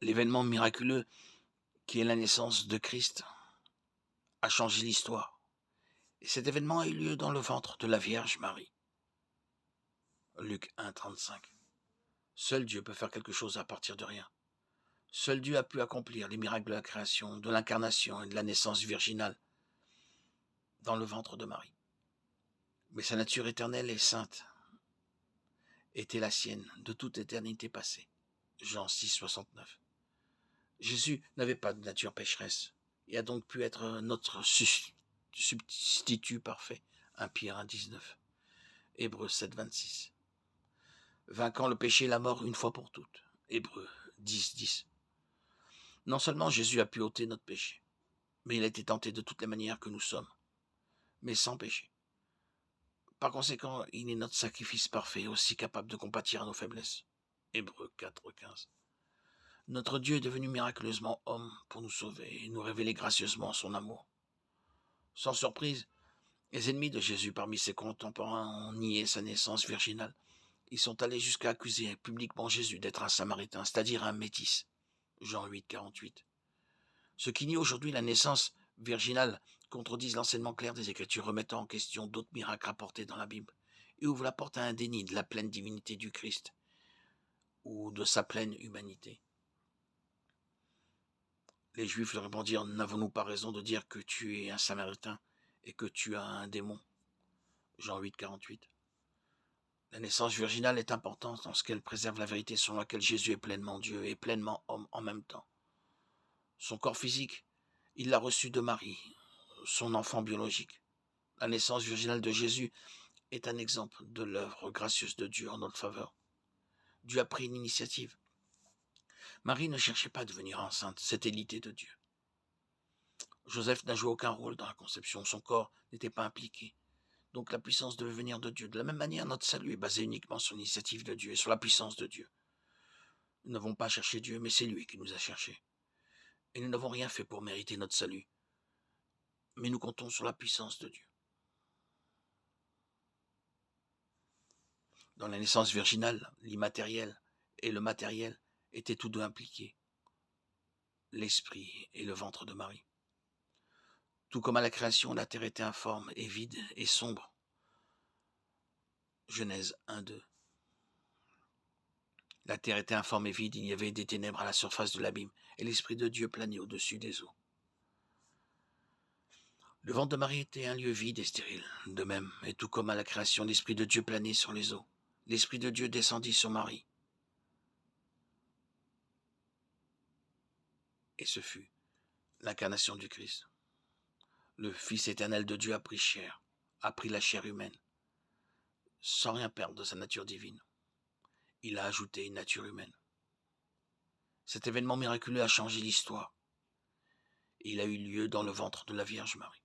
L'événement miraculeux qui est la naissance de Christ a changé l'histoire. Et cet événement a eu lieu dans le ventre de la Vierge Marie. Luc 1, 35. Seul Dieu peut faire quelque chose à partir de rien. Seul Dieu a pu accomplir les miracles de la création, de l'incarnation et de la naissance virginale dans le ventre de Marie. Mais sa nature éternelle et sainte était la sienne de toute éternité passée. Jean 6, 69. Jésus n'avait pas de nature pécheresse et a donc pu être notre substitut parfait. 1 Pierre 1, 19. Hébreux 7, 26. Vainquant le péché et la mort une fois pour toutes. Hébreux 10, 10. Non seulement Jésus a pu ôter notre péché, mais il a été tenté de toutes les manières que nous sommes, mais sans péché. Par conséquent, il est notre sacrifice parfait, aussi capable de compatir à nos faiblesses. Hébreux 4, 15. Notre Dieu est devenu miraculeusement homme pour nous sauver et nous révéler gracieusement son amour. Sans surprise, les ennemis de Jésus parmi ses contemporains ont nié sa naissance virginale. Ils sont allés jusqu'à accuser publiquement Jésus d'être un samaritain, c'est-à-dire un métis. Jean 8, 48. Ceux qui nient aujourd'hui la naissance virginale contredisent l'enseignement clair des Écritures, remettant en question d'autres miracles rapportés dans la Bible, et ouvrent la porte à un déni de la pleine divinité du Christ, ou de sa pleine humanité. Les Juifs leur répondirent: n'avons-nous pas raison de dire que tu es un samaritain et que tu as un démon? Jean 8, 48. La naissance virginale est importante en ce qu'elle préserve la vérité selon laquelle Jésus est pleinement Dieu et pleinement homme en même temps. Son corps physique, il l'a reçu de Marie, son enfant biologique. La naissance virginale de Jésus est un exemple de l'œuvre gracieuse de Dieu en notre faveur. Dieu a pris une initiative. Marie ne cherchait pas à devenir enceinte, c'était l'idée de Dieu. Joseph n'a joué aucun rôle dans la conception, son corps n'était pas impliqué. Donc la puissance devait venir de Dieu. De la même manière, notre salut est basé uniquement sur l'initiative de Dieu et sur la puissance de Dieu. Nous n'avons pas cherché Dieu, mais c'est lui qui nous a cherchés. Et nous n'avons rien fait pour mériter notre salut. Mais nous comptons sur la puissance de Dieu. Dans la naissance virginale, l'immatériel et le matériel étaient tous deux impliqués. L'esprit et le ventre de Marie. Tout comme à la création, la terre était informe et vide et sombre. Genèse 1, 2. La terre était informe et vide, il y avait des ténèbres à la surface de l'abîme, et l'Esprit de Dieu planait au-dessus des eaux. Le ventre de Marie était un lieu vide et stérile. De même, et tout comme à la création, l'Esprit de Dieu planait sur les eaux. L'Esprit de Dieu descendit sur Marie. Et ce fut l'incarnation du Christ. Le Fils éternel de Dieu a pris la chair humaine, sans rien perdre de sa nature divine. Il a ajouté une nature humaine. Cet événement miraculeux a changé l'histoire. Et il a eu lieu dans le ventre de la Vierge Marie.